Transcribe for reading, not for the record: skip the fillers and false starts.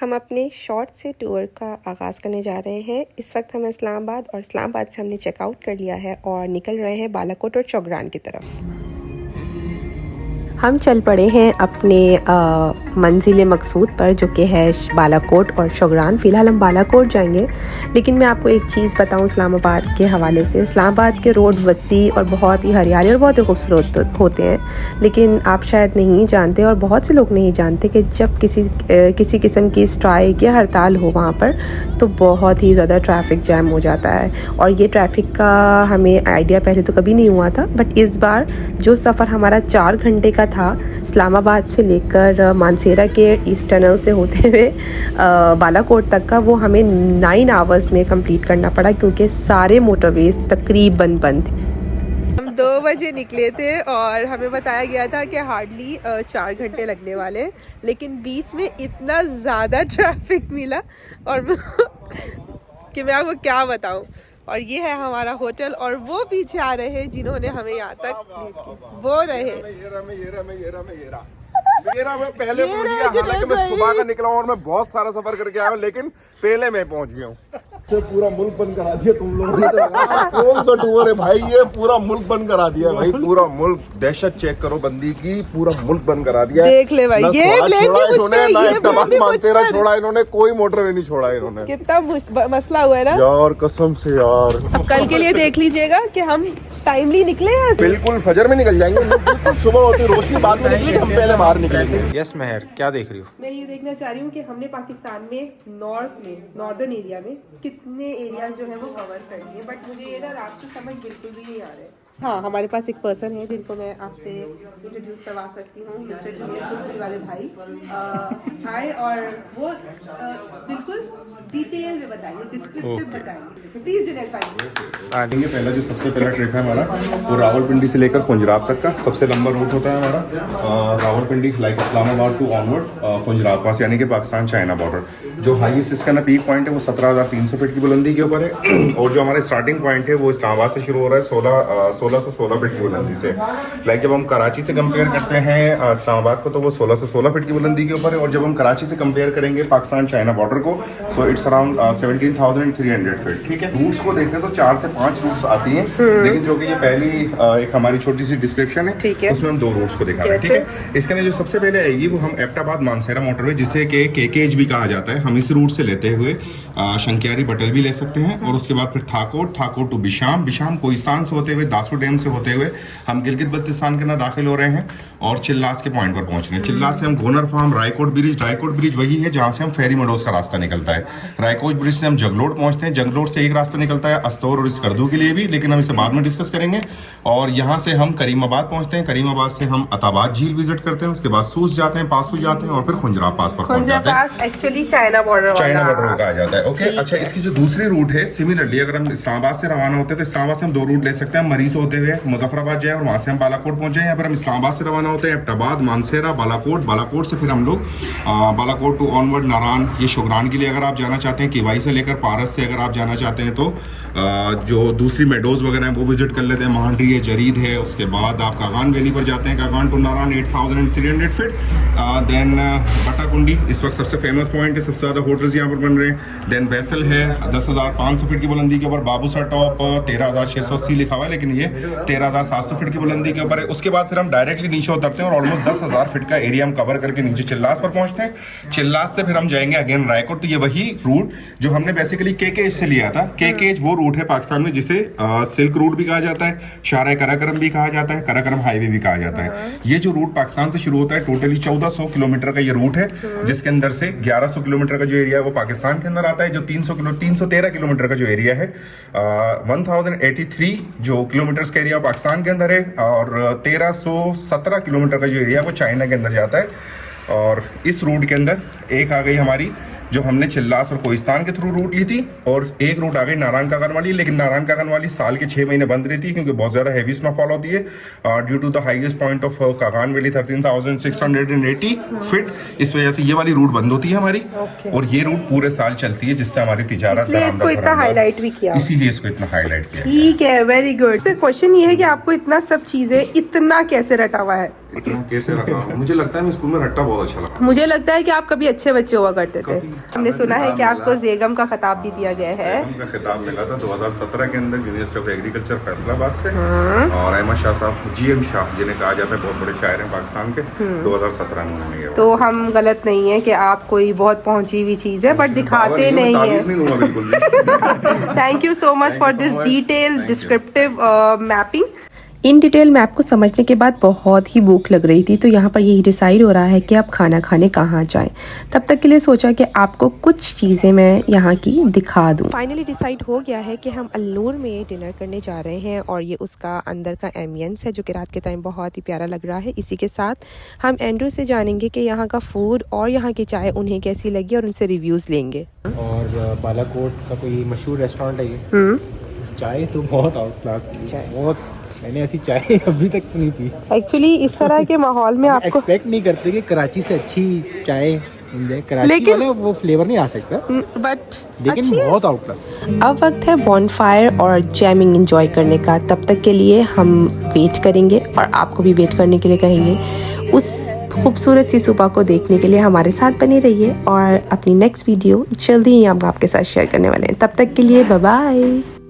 हम अपने शॉर्ट से टूर का आगाज़ करने जा रहे हैं। इस वक्त हम इस्लामाबाद और इस्लामाबाद से हमने चेकआउट कर लिया है और निकल रहे हैं बालाकोट और चौगरान की तरफ। हम चल पड़े हैं अपने मंजिल मकसूद पर, जो कि है बालाकोट और चौगरान। फ़िलहाल हम बालाकोट जाएंगे, लेकिन मैं आपको एक चीज़ बताऊं इस्लामाबाद के हवाले से। इस्लामाबाद के रोड वसी और बहुत ही हरियाली और बहुत ही खूबसूरत होते हैं, लेकिन आप शायद नहीं जानते और बहुत से लोग नहीं जानते कि जब किसी किस्म की स्ट्राइक या हड़ताल हो वहाँ पर, तो बहुत ही ज़्यादा ट्रैफिक जैम हो जाता है। और ये ट्रैफिक का हमें आइडिया पहले तो कभी नहीं हुआ था, बट इस बार जो सफ़र हमारा 4 घंटे का था इस्लामाबाद से लेकर मानसेरा के ईस्ट टनल से होते हुए बालाकोट तक का, वो हमें 9 आवर्स में कंप्लीट करना पड़ा, क्योंकि सारे मोटरवेज तकरीबन बंद थे। हम 2 बजे निकले थे और हमें बताया गया था कि हार्डली 4 घंटे लगने वाले, लेकिन बीच में इतना ज़्यादा ट्रैफिक मिला और कि मैं आपको क्या बताऊं। और ये है हमारा होटल और वो पीछे आ रहे हैं जिन्होंने हमें यहाँ तक वो रहे। मेरा मैं पहले पहुंच गया, हालांकि मैं सुबह का निकला हूं और मैं बहुत सारा सफर करके आया हूं, लेकिन पहले मैं पहुंच गया हूं। पूरा मुल्क बंद करा दिया तुम लोगों ने। कौन सा टूर है भाई, ये पूरा मुल्क बंद करा दिया भाई, पूरा मुल्क। दहशत चेक करो बंदी की, पूरा मुल्क बंद करा दिया। देख ले भाई, ये मानसेरा छोड़ा इन्होंने, कोई मोटरवे नहीं छोड़ा इन्होंने। कितना मसला हुआ है ना यार, कसम से यार। अब कल के लिए देख लीजिएगा कि हम टाइमली निकले हैं। बिल्कुल फजर में निकल जाएंगे, बिल्कुल सुबह होती रोशनी बाद में निकली, हम पहले बाहर निकलेंगे। यस मेहर, क्या देख रही हो? मैं ये देखना चाह रही हूँ कि हमने पाकिस्तान में नॉर्दर्न एरिया में कितने एरियाज जो है वो कवर कर लिए, बट मुझे ये ना रात से समझ बिल्कुल भी नहीं आ रहा है। हाँ, हमारे पास एक पर्सन है जिनको मैं आपसे इंट्रोड्यूस करवा सकती हूँ, मिस्टर जुनेद कुर्ती वाले भाई आए, और वो बिल्कुल डिटेल में बताएंगे, डिस्क्रिप्टिव बताएंगे। प्लीज जुनेद भाई। पहला जो सबसे पहला ट्रिप है हमारा, वो रावलपिंडी से लेकर खुंजराब तक का सबसे लंबा रूट होता है हमारा। Rawalpindi like Islamabad to onward Khunjerab pass, यानी कि पाकिस्तान चाइना बॉर्डर। जो हाईएस्ट इसका ना पीक पॉइंट है वो 17,300 फीट की बुलंदी के ऊपर है, और जो हमारा स्टार्टिंग पॉइंट है वो इस्लामाबाद से शुरू हो रहा है 1616 फीट की बुलंदी से। लाइक जब हम कराची से कंपेयर करते हैं इस्लामाबाद को, तो वो 1616 फीट की बुलंदी के ऊपर है, और जब हम कराची से कंपेयर करेंगे पाकिस्तान चाइना बॉर्डर को, सो इट्स अराउंड 17,300 फीट। ठीक है, रूट्स को देखें तो 4 से 5 रूट्स आती हैं, लेकिन जो कि ये पहली एक हमारी छोटी सी डिस्क्रिप्शन है, उसमें हम 2 रूट्स को दिखा रहे हैं। ठीक है, इसके अंदर जो सबसे पहले आएगी वो हम एबटाबाद मानसेरा मोटरवे, जिसे कि केकेएच भी कहा जाता है, हम इस रूट से लेते हुए शंकियारी बटल भी ले सकते हैं, और उसके बाद फिर थाकोट टू बिशाम कोहिस्तान से होते हुए, दासू डैम से होते हुए हम गिलगित बल्तिस्तान के अंदर दाखिल हो रहे हैं, और चिल्लास के पॉइंट पर पहुंच रहे हैं। चिल्लास से हम गोनर फार्म, रायकोट ब्रिज वही है जहां से हम फेरी मेडोज का रास्ता निकलता है। रायकोट ब्रिज से हम जगलोट पहुंचते हैं, जगलोट से एक रास्ता निकलता है अस्तौर और स्कर्दू के लिए भी, लेकिन हम इसे बाद में डिस्कस करेंगे। और यहाँ से हम करीमाबाद पहुंचते हैं, करीमाबाद से हम अताबाद झील विजिट करते हैं, उसके बाद सूस जाते हैं, पासू जाते हैं, और फिर खुंजराब पास पर पहुंच जाते हैं। एक्चुअली चाइना बॉर्डर कहा जाता है। ओके, अच्छा, इसकी जो दूसरी रूट है, सिमिलरली अगर हम इस्लामाबाद से रवाना होते हैं तो इस्लामाबाद से हम 2 रूट ले सकते हैं। मरीज होते हुए मुजफ्फराबाद जाए और वहाँ से हम बालाकोट पहुंचे, या फिर हम इस्लामाबाद से रवाना होते हैं एबटाबाद, मानसेरा, बालाकोट से फिर हम लोग बालाकोट टू ऑनवर्ड नारान, ये शोगरान के लिए अगर आप जाना चाहते हैं, केवाई से लेकर पारस से अगर आप जाना चाहते हैं, तो जो दूसरी मेडोज वगैरह हैं वो विजिट कर लेते हैं। महांडरी है, जरीद है, उसके बाद आप कागान वैली पर जाते हैं, Kagan to Naran 8,300 feet. Then Batakundi इस वक्त सबसे फेमस पॉइंट है, सबसे ज़्यादा होटल्स यहाँ पर बन रहे हैं। देन वैसल है 10,500 फीट की बुलंदी के ऊपर, बाबूसा टॉप 13,680 लिखा हुआ है, लेकिन ये 13,700 फीट की बुलंदी के ऊपर है। उसके बाद फिर हम डायरेक्टली नीचे उतरते हैं और ऑलमोस्ट 10,000 फीट का एरिया हम कवर करके नीचे चिल्लास पर पहुंचते हैं। चिल्लास से फिर हम जाएंगे अगेन रायकोट, तो ये वही रूट जो हमने बेसिकली केकेएच से लिया था। केकेएच वो रूट है पाकिस्तान में जिसे सिल्क रूट भी कहा जाता है, शारा कराकरम भी कहा जाता है, कराकरम हाईवे भी कहा जाता है। ये जो रूट पाकिस्तान से शुरू होता है, टोटली 1400 किलोमीटर का ये रूट है, जिसके अंदर से 1100 किलोमीटर का जो एरिया है वो पाकिस्तान के अंदर आता है। जो 313 किलोमीटर का जो एरिया है, 1083 जो किलोमीटर का एरिया पाकिस्तान के अंदर है, और 1317 किलोमीटर का जो एरिया है वो चाइना के अंदर जाता है। और इस रूट के अंदर एक आ गई हमारी, जो हमने चिल्लास और कोहिस्तान के थ्रू रूट ली थी, और एक रूट आ गई नारायण कागन वाली, लेकिन नारायण कागन वाली साल के 6 महीने बंद रहती है, क्योंकि बहुत ज़्यादा हैवी स्नोफॉल होती है due to the highest point of Kagan valley 13,680 feet. इस वजह से ये वाली रूट बंद होती है हमारी, और ये रूट पूरे साल चलती है, जिससे हमारी तिजारत इसको इतना हाईलाइट भी किया, इसीलिए इसको इतना हाईलाइट किया। ठीक है, वेरी गुड। क्वेश्चन ये है कि आपको इतना सब चीजें इतना कैसे रटा हुआ है? इतना कैसे रखा? मुझे लगता है मैं स्कूल में रट्टा बहुत अच्छा लगा। मुझे लगता है कि आप कभी अच्छे बच्चे हुआ करते थे। हमने सुना है कि आपको ज़ेगम का खिताब भी दिया गया है। ज़ेगम का खिताब मिला था 2017 के अंदर यूनिवर्सिटी ऑफ एग्रीकल्चर फैसलाबाद से। और अहमद शाह साहब, GM शाह जिन्हें कहा जाता है बहुत बड़े शायर हैं पाकिस्तान के, 2017 में उन्होंने ये। तो हम गलत नहीं है कि आप कोई बहुत पहुंची हुई चीज़ है बट दिखाते नहीं है। Thank you so much for this detail descriptive mapping. In detail map को समझने के बाद बहुत ही भूख लग रही थी, तो यहाँ पर यही डिसाइड हो रहा है कि आप खाना खाने कहाँ जाएं। तब तक के लिए सोचा कि आपको कुछ चीज़ें मैं यहाँ की दिखा दूँ। फाइनली डिसाइड हो गया है कि हम अल्नूर में डिनर करने जा रहे हैं और ये उसका अंदर का एम्बियंस है जो कि रात के टाइम बहुत ही प्यारा लग रहा है। इसी के साथ हम एंड्रू से जानेंगे कि यहाँ का फूड और यहाँ की चाय उन्हें कैसी लगी और उनसे रिव्यूज़ लेंगे। और बालाकोट का कोई मशहूर रेस्टोरेंट है ये। चाय तो बहुत आउट क्लास थी, बहुत। मैंने ऐसी चाय अभी तक नहीं पी। एक्चुअली इस तरह के माहौल में आपको एक्सपेक्ट नहीं करते कि कराची से अच्छी चाय मिल जाए। कराची वाला वो फ्लेवर नहीं आ सकता, बट लेकिन बहुत आउट क्लास। अब वक्त है बॉनफायर और जैमिंग एंजॉय करने का। तब तक के लिए हम वेट करेंगे और आपको भी वेट करने के लिए कहेंगे। उस खूबसूरत सी सुबह को देखने के लिए हमारे साथ बने रहिए और अपनी नेक्स्ट वीडियो जल्दी ही हम आपके साथ शेयर करने वाले हैं। तब तक के लिए बाय बाय।